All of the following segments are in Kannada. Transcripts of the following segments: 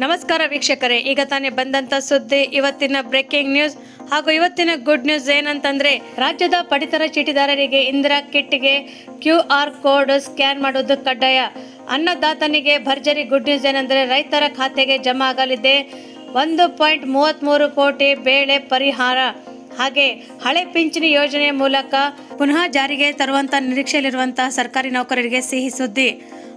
ನಮಸ್ಕಾರ ವೀಕ್ಷಕರೇ, ಈಗ ತಾನೇ ಬಂದಂತ ಸುದ್ದಿ, ಇವತ್ತಿನ ಬ್ರೇಕಿಂಗ್ ನ್ಯೂಸ್ ಹಾಗೂ ಇವತ್ತಿನ ಗುಡ್ ನ್ಯೂಸ್ ಏನಂತಂದ್ರೆ, ರಾಜ್ಯದ ಪಡಿತರ ಚೀಟಿದಾರರಿಗೆ ಇಂದಿರಾ ಕಿಟ್ಗೆ QR ಕೋಡ್ ಸ್ಕ್ಯಾನ್ ಮಾಡುವುದು ಕಡ್ಡಾಯ. ಅನ್ನದಾತನಿಗೆ ಭರ್ಜರಿ ಗುಡ್ ನ್ಯೂಸ್ ಏನಂದ್ರೆ, ರೈತರ ಖಾತೆಗೆ ಜಮಾ ಆಗಲಿದೆ 1.33 ಕೋಟಿ ಬೇಳೆ ಪರಿಹಾರ. ಹಾಗೆ ಹಳೆ ಪಿಂಚಣಿ ಯೋಜನೆ ಮೂಲಕ ಪುನಃ ಜಾರಿಗೆ ತರುವಂತ ನಿರೀಕ್ಷೆಯಲ್ಲಿರುವಂತಹ ಸರ್ಕಾರಿ ನೌಕರರಿಗೆ ಸಿಹಿ ಸುದ್ದಿ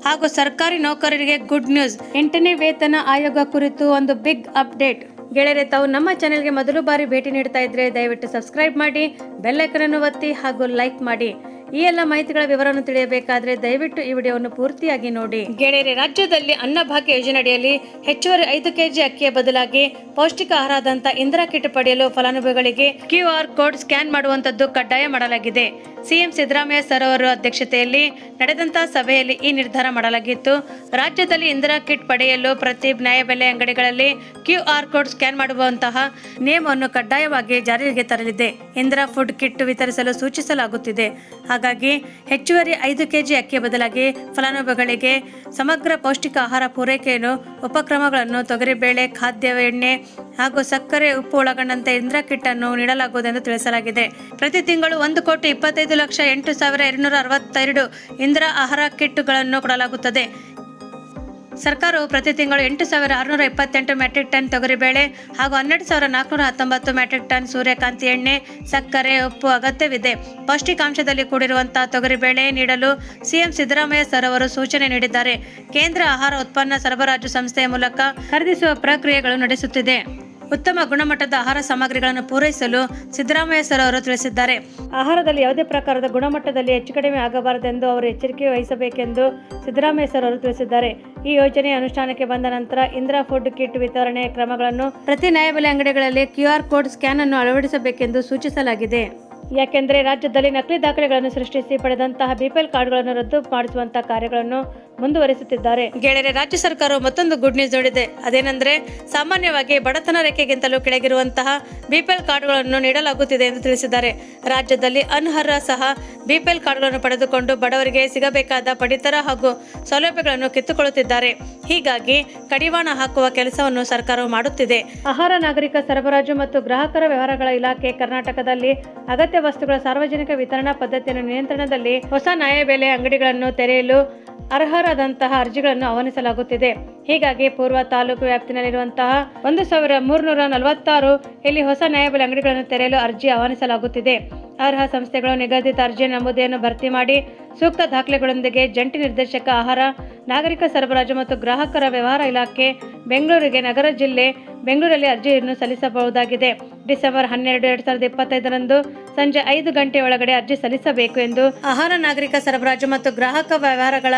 ಹಾಗೂ ಸರ್ಕಾರಿ ನೌಕರರಿಗೆ ಗುಡ್ ನ್ಯೂಸ್. 8ನೇ ವೇತನ ಆಯೋಗ ಕುರಿತು ಒಂದು ಬಿಗ್ ಅಪ್ಡೇಟ್. ಗೆಳೆಯರೆ, ತಾವು ನಮ್ಮ ಚಾನೆಲ್ಗೆ ಮೊದಲು ಬಾರಿ ಭೇಟಿ ನೀಡ್ತಾ ಇದ್ರೆ ದಯವಿಟ್ಟು ಸಬ್ಸ್ಕ್ರೈಬ್ ಮಾಡಿ, ಬೆಲ್ ಐಕಾನ್ ಅನ್ನು ಒತ್ತಿ ಹಾಗೂ ಲೈಕ್ ಮಾಡಿ. ಈ ಎಲ್ಲ ಮಾಹಿತಿಗಳ ವಿವರವನ್ನು ತಿಳಿಯಬೇಕಾದ್ರೆ ದಯವಿಟ್ಟು ಈ ವಿಡಿಯೋವನ್ನು ಪೂರ್ತಿಯಾಗಿ ನೋಡಿ. ಗೆಳೆಯರೆ, ರಾಜ್ಯದಲ್ಲಿ ಅನ್ನಭಾಗ್ಯ ಯೋಜನೆ ಅಡಿಯಲ್ಲಿ ಹೆಚ್ಚುವರಿ 5 ಕೆಜಿ ಅಕ್ಕಿಯ ಬದಲಾಗಿ ಪೌಷ್ಟಿಕ ಆಹಾರದಂತ ಇಂದಿರಾ ಕಿಟ್ ಪಡೆಯಲು ಫಲಾನುಭವಿಗಳಿಗೆ QR ಕೋಡ್ ಸ್ಕ್ಯಾನ್ ಮಾಡುವಂತದ್ದು ಕಡ್ಡಾಯ ಮಾಡಲಾಗಿದೆ. ಸಿಎಂ ಸಿದ್ದರಾಮಯ್ಯ ಸರ್ ಅವರ ಅಧ್ಯಕ್ಷತೆಯಲ್ಲಿ ನಡೆದಂತಹ ಸಭೆಯಲ್ಲಿ ಈ ನಿರ್ಧಾರ ಮಾಡಲಾಗಿತ್ತು. ರಾಜ್ಯದಲ್ಲಿ ಇಂದಿರಾ ಕಿಟ್ ಪಡೆಯಲು ಪ್ರತಿ ನ್ಯಾಯಬೆಲೆ ಅಂಗಡಿಗಳಲ್ಲಿ QR ಕೋಡ್ ಸ್ಕ್ಯಾನ್ ಮಾಡುವಂತಹ ನಿಯಮವನ್ನು ಕಡ್ಡಾಯವಾಗಿ ಜಾರಿಗೆ ತರಲಿದೆ. ಇಂದಿರಾ ಫುಡ್ ಕಿಟ್ ವಿತರಿಸಲು ಸೂಚಿಸಲಾಗುತ್ತಿದೆ. ಹಾಗಾಗಿ ಹೆಚ್ಚುವರಿ 5 ಕೆಜಿ ಅಕ್ಕಿಯ ಬದಲಾಗಿ ಫಲಾನುಭವಿಗಳಿಗೆ ಸಮಗ್ರ ಪೌಷ್ಟಿಕ ಆಹಾರ ಪೂರೈಕೆಯನ್ನು ಉಪಕ್ರಮಗಳನ್ನು ತೊಗರಿಬೇಳೆ, ಖಾದ್ಯ ಎಣ್ಣೆ ಹಾಗೂ ಸಕ್ಕರೆ, ಉಪ್ಪು ಒಳಗೊಂಡಂತೆ ಇಂದಿರಾ ಕಿಟ್ ಅನ್ನು ನೀಡಲಾಗುವುದೆಂದು ತಿಳಿಸಲಾಗಿದೆ. ಪ್ರತಿ ತಿಂಗಳು 1,25,08,262 ಇಂದಿರಾ ಆಹಾರ ಕಿಟ್ಗಳನ್ನು ಕೊಡಲಾಗುತ್ತದೆ. ಸರ್ಕಾರವು ಪ್ರತಿ ತಿಂಗಳು 8,628 ಮೆಟ್ರಿಕ್ ಟನ್ ತೊಗರಿಬೇಳೆ ಹಾಗೂ 12,419 ಮೆಟ್ರಿಕ್ ಟನ್ ಸೂರ್ಯಕಾಂತಿ ಎಣ್ಣೆ, ಸಕ್ಕರೆ, ಉಪ್ಪು ಅಗತ್ಯವಿದೆ. ಪೌಷ್ಟಿಕಾಂಶದಲ್ಲಿ ಕೂಡಿರುವಂತಹ ತೊಗರಿಬೇಳೆ ನೀಡಲು ಸಿಎಂ ಸಿದ್ದರಾಮಯ್ಯ ಸರ್ ಅವರು ಸೂಚನೆ ನೀಡಿದ್ದಾರೆ. ಕೇಂದ್ರ ಆಹಾರ ಉತ್ಪನ್ನ ಸರಬರಾಜು ಸಂಸ್ಥೆಯ ಮೂಲಕ ಖರೀದಿಸುವ ಪ್ರಕ್ರಿಯೆಗಳು ನಡೆಸುತ್ತಿದೆ. ಉತ್ತಮ ಗುಣಮಟ್ಟದ ಆಹಾರ ಸಾಮಗ್ರಿಗಳನ್ನು ಪೂರೈಸಲು ಸಿದ್ದರಾಮಯ್ಯ ಸರ್ ಅವರು ತಿಳಿಸಿದ್ದಾರೆ. ಆಹಾರದಲ್ಲಿ ಯಾವುದೇ ಪ್ರಕಾರದ ಗುಣಮಟ್ಟದಲ್ಲಿ ಹೆಚ್ಚು ಕಡಿಮೆ ಆಗಬಾರದೆಂದು ಅವರು ಎಚ್ಚರಿಕೆ ವಹಿಸಬೇಕೆಂದು ಸಿದ್ದರಾಮಯ್ಯ ಸರ್ ಅವರು ತಿಳಿಸಿದ್ದಾರೆ. ಈ ಯೋಜನೆ ಅನುಷ್ಠಾನಕ್ಕೆ ಬಂದ ನಂತರ ಇಂದಿರಾ ಫುಡ್ ಕಿಟ್ ವಿತರಣೆ ಕ್ರಮಗಳನ್ನು ಪ್ರತಿ ನ್ಯಾಯಬೆಲೆ ಅಂಗಡಿಗಳಲ್ಲಿ QR ಕೋಡ್ ಸ್ಕ್ಯಾನ್ ಅನ್ನು ಅಳವಡಿಸಬೇಕೆಂದು ಸೂಚಿಸಲಾಗಿದೆ. ಯಾಕೆಂದರೆ ರಾಜ್ಯದಲ್ಲಿ ನಕಲಿ ದಾಖಲೆಗಳನ್ನು ಸೃಷ್ಟಿಸಿ ಪಡೆದಂತಹ BPL ಕಾರ್ಡ್ಗಳನ್ನು ರದ್ದು ಮಾಡಿಸುವಂತಹ ಕಾರ್ಯಗಳನ್ನು ಮುಂದುವರಿಸುತ್ತಿದ್ದಾರೆ. ಗೆಳೆಯರೆ, ರಾಜ್ಯ ಸರ್ಕಾರವು ಮತ್ತೊಂದು ಗುಡ್ ನ್ಯೂಸ್ ನೀಡಿದೆ. ಅದೇನೆಂದರೆ, ಸಾಮಾನ್ಯವಾಗಿ ಬಡತನ ರೇಖೆಗಿಂತಲೂ ಕೆಳಗಿರುವಂತಹ BPL ಕಾರ್ಡ್ಗಳನ್ನು ನೀಡಲಾಗುತ್ತಿದೆ ಎಂದು ತಿಳಿಸಿದ್ದಾರೆ. ರಾಜ್ಯದಲ್ಲಿ ಅನರ್ಹರ ಸಹ BPL ಕಾರ್ಡ್ಗಳನ್ನು ಪಡೆದುಕೊಂಡು ಬಡವರಿಗೆ ಸಿಗಬೇಕಾದ ಪಡಿತರ ಹಾಗೂ ಸೌಲಭ್ಯಗಳನ್ನು ಕಿತ್ತುಕೊಳ್ಳುತ್ತಿದ್ದಾರೆ. ಹೀಗಾಗಿ ಕಡಿವಾಣ ಹಾಕುವ ಕೆಲಸವನ್ನು ಸರ್ಕಾರವು ಮಾಡುತ್ತಿದೆ. ಆಹಾರ, ನಾಗರಿಕ ಸರಬರಾಜು ಮತ್ತು ಗ್ರಾಹಕರ ವ್ಯವಹಾರಗಳ ಇಲಾಖೆ ಕರ್ನಾಟಕದಲ್ಲಿ ಅಗತ್ಯ ವಸ್ತುಗಳ ಸಾರ್ವಜನಿಕ ವಿತರಣಾ ಪದ್ಧತಿಯನ್ನು ನಿಯಂತ್ರಣದಲ್ಲಿ ಹೊಸ ನ್ಯಾಯಬೆಲೆ ಅಂಗಡಿಗಳನ್ನು ತೆರೆಯಲು ಅರ್ಹರಾದಂತಹ ಅರ್ಜಿಗಳನ್ನು ಆಹ್ವಾನಿಸಲಾಗುತ್ತಿದೆ. ಹೀಗಾಗಿ ಪೂರ್ವ ತಾಲೂಕು ವ್ಯಾಪ್ತಿನಲ್ಲಿರುವಂತಹ 1,346 ಇಲ್ಲಿ ಹೊಸ ನ್ಯಾಯಬೆಲೆ ಅಂಗಡಿಗಳನ್ನು ತೆರೆಯಲು ಅರ್ಜಿ ಆಹ್ವಾನಿಸಲಾಗುತ್ತಿದೆ. ಅರ್ಹ ಸಂಸ್ಥೆಗಳು ನಿಗದಿತ ಅರ್ಜಿ ನಮೂದೆಯನ್ನು ಭರ್ತಿ ಮಾಡಿ ಸೂಕ್ತ ದಾಖಲೆಗಳೊಂದಿಗೆ ಜಂಟಿ ನಿರ್ದೇಶಕ ಆಹಾರ, ನಾಗರಿಕ ಸರಬರಾಜು ಮತ್ತು ಗ್ರಾಹಕರ ವ್ಯವಹಾರ ಇಲಾಖೆ ಬೆಂಗಳೂರಿಗೆ ನಗರ ಜಿಲ್ಲೆ ಬೆಂಗಳೂರಲ್ಲಿ ಅರ್ಜಿಯನ್ನು ಸಲ್ಲಿಸಬಹುದಾಗಿದೆ. ಡಿಸೆಂಬರ್ 12, 2025 ಸಂಜೆ 5 ಗಂಟೆ ಒಳಗಡೆ ಅರ್ಜಿ ಸಲ್ಲಿಸಬೇಕು ಎಂದು ಆಹಾರ, ನಾಗರಿಕ ಸರಬರಾಜು ಮತ್ತು ಗ್ರಾಹಕ ವ್ಯವಹಾರಗಳ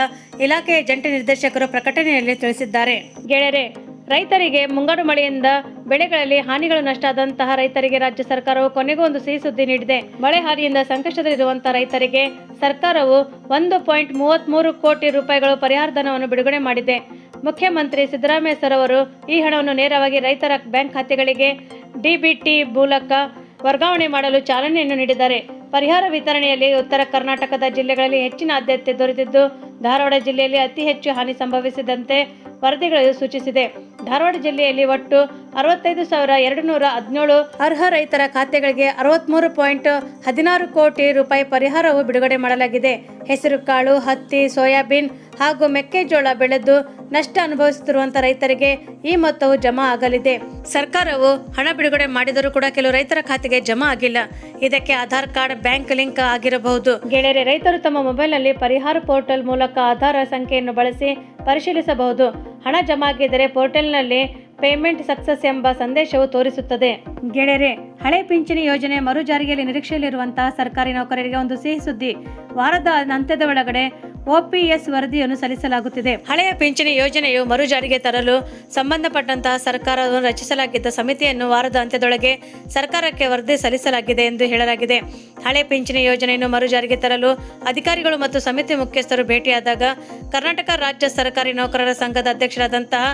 ಇಲಾಖೆಯ ಜಂಟಿ ನಿರ್ದೇಶಕರು ಪ್ರಕಟಣೆಯಲ್ಲಿ ತಿಳಿಸಿದ್ದಾರೆ. ಗೆಳೆಯರೆ, ರೈತರಿಗೆ ಮುಂಗಾರು ಮಳೆಯಿಂದ ಬೆಳೆಗಳಲ್ಲಿ ಹಾನಿಗಳು ನಷ್ಟ ಆದಂತಹ ರೈತರಿಗೆ ರಾಜ್ಯ ಸರ್ಕಾರವು ಕೊನೆಗೂ ಒಂದು ಸಿಹಿ ಸುದ್ದಿ ನೀಡಿದೆ. ಮಳೆ ಹಾನಿಯಿಂದ ಸಂಕಷ್ಟದಲ್ಲಿರುವಂತಹ ರೈತರಿಗೆ ಸರ್ಕಾರವು 1.33 ಕೋಟಿ ರೂಪಾಯಿಗಳು ಪರಿಹಾರ ಧನವನ್ನು ಬಿಡುಗಡೆ ಮಾಡಿದೆ. ಮುಖ್ಯಮಂತ್ರಿ ಸಿದ್ದರಾಮಯ್ಯ ಸರ್ ಅವರು ಈ ಹಣವನ್ನು ನೇರವಾಗಿ ರೈತರ ಬ್ಯಾಂಕ್ ಖಾತೆಗಳಿಗೆ DBT ಮೂಲಕ ವರ್ಗಾವಣೆ ಮಾಡಲು ಚಾಲನೆಯನ್ನು ನೀಡಿದ್ದಾರೆ. ಪರಿಹಾರ ವಿತರಣೆಯಲ್ಲಿ ಉತ್ತರ ಕರ್ನಾಟಕದ ಜಿಲ್ಲೆಗಳಲ್ಲಿ ಹೆಚ್ಚಿನ ಆದ್ಯತೆ ದೊರೆತಿದ್ದು, ಧಾರವಾಡ ಜಿಲ್ಲೆಯಲ್ಲಿ ಅತಿ ಹೆಚ್ಚು ಹಾನಿ ಸಂಭವಿಸಿದಂತೆ ವರದಿಗಳು ಸೂಚಿಸಿದೆ. ಧಾರವಾಡ ಜಿಲ್ಲೆಯಲ್ಲಿ ಒಟ್ಟು 65,217 ಅರ್ಹ ರೈತರ ಖಾತೆಗಳಿಗೆ 63.16 ಕೋಟಿ ರೂಪಾಯಿ ಪರಿಹಾರವು ಬಿಡುಗಡೆ ಮಾಡಲಾಗಿದೆ. ಹೆಸರು ಕಾಳು, ಹತ್ತಿ, ಸೋಯಾಬೀನ್ ಹಾಗೂ ಮೆಕ್ಕೆಜೋಳ ಬೆಳೆದು ನಷ್ಟ ಅನುಭವಿಸುತ್ತಿರುವಂತಹ ರೈತರಿಗೆ ಈ ಮೊತ್ತವು ಜಮಾ ಆಗಲಿದೆ. ಸರ್ಕಾರವು ಹಣ ಬಿಡುಗಡೆ ಮಾಡಿದರೂ ಕೂಡ ಕೆಲವು ರೈತರ ಖಾತೆಗೆ ಜಮಾ ಆಗಿಲ್ಲ. ಇದಕ್ಕೆ ಆಧಾರ್ ಕಾರ್ಡ್, ಬ್ಯಾಂಕ್ ಲಿಂಕ್ ಆಗಿರಬಹುದು. ಗೆಳೆಯರೆ, ರೈತರು ತಮ್ಮ ಮೊಬೈಲ್ನಲ್ಲಿ ಪರಿಹಾರ ಪೋರ್ಟಲ್ ಮೂಲಕ ಆಧಾರ್ ಸಂಖ್ಯೆಯನ್ನು ಬಳಸಿ ಪರಿಶೀಲಿಸಬಹುದು. ಹಣ ಜಮಾ ಆಗಿದ್ದರೆ ಪೋರ್ಟಲ್ನಲ್ಲಿ ಪೇಮೆಂಟ್ ಸಕ್ಸಸ್ ಎಂಬ ಸಂದೇಶವು ತೋರಿಸುತ್ತದೆ. ಗೆಳೆಯರೆ, ಹಳೆ ಪಿಂಚಣಿ ಯೋಜನೆ ಮರು ಜಾರಿಯಲ್ಲಿ ನಿರೀಕ್ಷೆಯಲ್ಲಿರುವಂತಹ ಸರ್ಕಾರಿ ನೌಕರರಿಗೆ ಒಂದು ಸಿಹಿ ಸುದ್ದಿ. ವಾರದ ಅಂತ್ಯದ ಒಳಗಡೆ OPS ವರದಿಯನ್ನು ಸಲ್ಲಿಸಲಾಗುತ್ತಿದೆ. ಹಳೆಯ ಪಿಂಚಣಿ ಯೋಜನೆಯು ಮರು ಜಾರಿಗೆ ತರಲು ಸಂಬಂಧಪಟ್ಟಂತಹ ಸರ್ಕಾರವನ್ನು ರಚಿಸಲಾಗಿದ್ದ ಸಮಿತಿಯನ್ನು ವಾರದ ಅಂತ್ಯದೊಳಗೆ ಸರ್ಕಾರಕ್ಕೆ ವರದಿ ಸಲ್ಲಿಸಲಾಗಿದೆ ಎಂದು ಹೇಳಲಾಗಿದೆ. ಹಳೆ ಪಿಂಚಣಿ ಯೋಜನೆಯನ್ನು ಮರು ಜಾರಿಗೆ ತರಲು ಅಧಿಕಾರಿಗಳು ಮತ್ತು ಸಮಿತಿ ಮುಖ್ಯಸ್ಥರು ಭೇಟಿಯಾದಾಗ ಕರ್ನಾಟಕ ರಾಜ್ಯ ಸರ್ಕಾರಿ ನೌಕರರ ಸಂಘದ ಅಧ್ಯಕ್ಷರಾದಂತಹ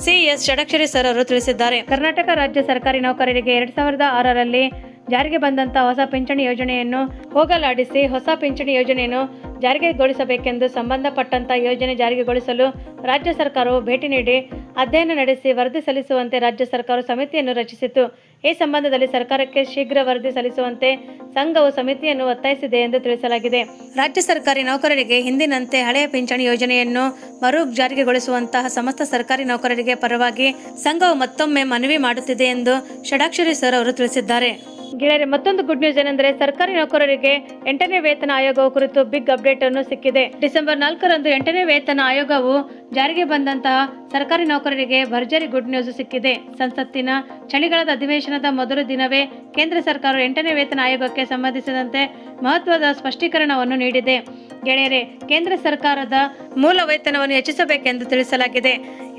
CS ಷಡಕ್ಷರಿ ಸರ್ ಅವರು ತಿಳಿಸಿದ್ದಾರೆ. ಕರ್ನಾಟಕ ರಾಜ್ಯ ಸರ್ಕಾರಿ ನೌಕರರಿಗೆ 2006ರಲ್ಲಿ ಜಾರಿಗೆ ಬಂದಂತಹ ಹೊಸ ಪಿಂಚಣಿ ಯೋಜನೆಯನ್ನು ಹೋಗಲಾಡಿಸಿ ಹೊಸ ಪಿಂಚಣಿ ಯೋಜನೆಯನ್ನು ಜಾರಿಗೆಗೊಳಿಸಬೇಕೆಂದು ಸಂಬಂಧಪಟ್ಟಂತ ಯೋಜನೆ ಜಾರಿಗೆಗೊಳಿಸಲು ರಾಜ್ಯ ಸರ್ಕಾರವು ಭೇಟಿ ನೀಡಿ ಅಧ್ಯಯನ ನಡೆಸಿ ವರದಿ ಸಲ್ಲಿಸುವಂತೆ ರಾಜ್ಯ ಸರ್ಕಾರ ಸಮಿತಿಯನ್ನು ರಚಿಸಿತು. ಈ ಸಂಬಂಧದಲ್ಲಿ ಸರ್ಕಾರಕ್ಕೆ ಶೀಘ್ರ ವರದಿ ಸಲ್ಲಿಸುವಂತೆ ಸಂಘವು ಸಮಿತಿಯನ್ನು ಒತ್ತಾಯಿಸಿದೆ ಎಂದು ತಿಳಿಸಲಾಗಿದೆ. ರಾಜ್ಯ ಸರ್ಕಾರಿ ನೌಕರರಿಗೆ ಹಿಂದಿನಂತೆ ಹಳೆಯ ಪಿಂಚಣಿ ಯೋಜನೆಯನ್ನು ಮರು ಜಾರಿಗೊಳಿಸುವಂತಹ ಸಮಸ್ತ ಸರ್ಕಾರಿ ನೌಕರರಿಗೆ ಪರವಾಗಿ ಸಂಘವು ಮತ್ತೊಮ್ಮೆ ಮನವಿ ಮಾಡುತ್ತಿದೆ ಎಂದು ಷಡಾಕ್ಷರಿ ಸರ್ ಅವರು ತಿಳಿಸಿದ್ದಾರೆ. ಗೆಳೆಯರೆ, ಮತ್ತೊಂದು ಗುಡ್ ನ್ಯೂಸ್ ಏನೆಂದರೆ ಸರ್ಕಾರಿ ನೌಕರರಿಗೆ 8ನೇ ವೇತನ ಆಯೋಗವು ಕುರಿತು ಬಿಗ್ ಅಪ್ಡೇಟ್ ಅನ್ನು ಸಿಕ್ಕಿದೆ. ಡಿಸೆಂಬರ್ 4ರಂದು 8ನೇ ವೇತನ ಆಯೋಗವು ಜಾರಿಗೆ ಬಂದಂತಹ ಸರ್ಕಾರಿ ನೌಕರರಿಗೆ ಭರ್ಜರಿ ಗುಡ್ ನ್ಯೂಸ್ ಸಿಕ್ಕಿದೆ. ಸಂಸತ್ತಿನ ಚಳಿಗಾಲದ ಅಧಿವೇಶನದ ಮೊದಲ ದಿನವೇ ಕೇಂದ್ರ ಸರ್ಕಾರ 8ನೇ ವೇತನ ಆಯೋಗಕ್ಕೆ ಸಂಬಂಧಿಸಿದಂತೆ ಮಹತ್ವದ ಸ್ಪಷ್ಟೀಕರಣವನ್ನು ನೀಡಿದೆ. ಗೆಳೆಯರೆ, ಕೇಂದ್ರ ಸರ್ಕಾರದ ಮೂಲ ವೇತನವನ್ನು ಹೆಚ್ಚಿಸಬೇಕೆಂದು ತಿಳಿಸಲಾಗಿದೆ.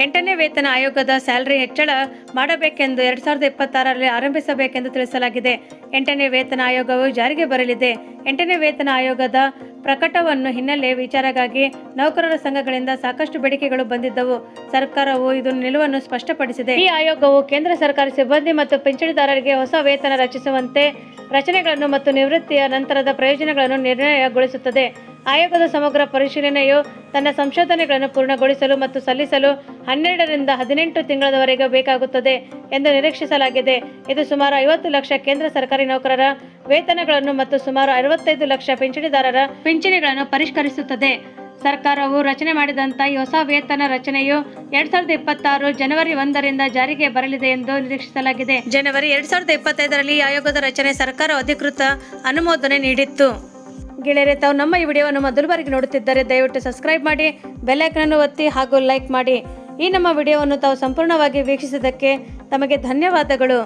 8ನೇ ವೇತನ ಆಯೋಗದ ಸ್ಯಾಲರಿ ಹೆಚ್ಚಳ ಮಾಡಬೇಕೆಂದು 2026ರಲ್ಲಿ ಆರಂಭಿಸಬೇಕೆಂದು ತಿಳಿಸಲಾಗಿದೆ. 8ನೇ ವೇತನ ಆಯೋಗವು ಜಾರಿಗೆ ಬರಲಿದೆ. 8ನೇ ವೇತನ ಆಯೋಗದ ಪ್ರಕಟವನ್ನು ಹಿನ್ನೆಲೆ ವಿಚಾರಕ್ಕಾಗಿ ನೌಕರರ ಸಂಘಗಳಿಂದ ಸಾಕಷ್ಟು ಬೇಡಿಕೆಗಳು ಬಂದಿದ್ದವು. ಸರ್ಕಾರವು ಇದು ನಿಲುವನ್ನು ಸ್ಪಷ್ಟಪಡಿಸಿದೆ. ಈ ಆಯೋಗವು ಕೇಂದ್ರ ಸರ್ಕಾರಿ ಸಿಬ್ಬಂದಿ ಮತ್ತು ಪಿಂಚಣಿದಾರರಿಗೆ ಹೊಸ ವೇತನ ರಚಿಸುವಂತೆ ರಚನೆಗಳನ್ನು ಮತ್ತು ನಿವೃತ್ತಿಯ ನಂತರದ ಪ್ರಯೋಜನಗಳನ್ನು ನಿರ್ಣಯಗೊಳಿಸುತ್ತದೆ. ಆಯೋಗದ ಸಮಗ್ರ ಪರಿಶೀಲನೆಯು ತನ್ನ ಸಂಶೋಧನೆಗಳನ್ನು ಪೂರ್ಣಗೊಳಿಸಲು ಮತ್ತು ಸಲ್ಲಿಸಲು 12ರಿಂದ 18 ತಿಂಗಳವರೆಗೆ ಬೇಕಾಗುತ್ತದೆ ಎಂದು ನಿರೀಕ್ಷಿಸಲಾಗಿದೆ. ಇದು ಸುಮಾರು 50 ಲಕ್ಷ ಕೇಂದ್ರ ಸರ್ಕಾರಿ ನೌಕರರ ವೇತನಗಳನ್ನು ಮತ್ತು ಸುಮಾರು 65 ಲಕ್ಷ ಪಿಂಚಣಿದಾರರ ಪಿಂಚಣಿಗಳನ್ನು ಪರಿಷ್ಕರಿಸುತ್ತದೆ. ಸರ್ಕಾರವು ರಚನೆ ಮಾಡಿದಂಥ ಈ ಹೊಸ ವೇತನ ರಚನೆಯು 2026 ಜನವರಿ 1ರಿಂದ ಜಾರಿಗೆ ಬರಲಿದೆ ಎಂದು ನಿರೀಕ್ಷಿಸಲಾಗಿದೆ. ಜನವರಿ 2025ರಲ್ಲಿ ಈ ಆಯೋಗದ ರಚನೆ ಸರ್ಕಾರ ಅಧಿಕೃತ ಅನುಮೋದನೆ ನೀಡಿತ್ತು. ಗೆಳೆಯರೆ, ತಾವು ನಮ್ಮ ಈ ವಿಡಿಯೋವನ್ನು ಮೊದಲ ಬಾರಿಗೆ ನೋಡುತ್ತಿದ್ದರೆ ದಯವಿಟ್ಟು ಸಬ್ಸ್ಕ್ರೈಬ್ ಮಾಡಿ, ಬೆಲ್ ಐಕಾನ್ ಅನ್ನು ಒತ್ತಿ ಹಾಗೂ ಲೈಕ್ ಮಾಡಿ. ಈ ನಮ್ಮ ವಿಡಿಯೋವನ್ನು ತಾವು ಸಂಪೂರ್ಣವಾಗಿ ವೀಕ್ಷಿಸಿದ್ದಕ್ಕೆ ತಮಗೆ ಧನ್ಯವಾದಗಳು.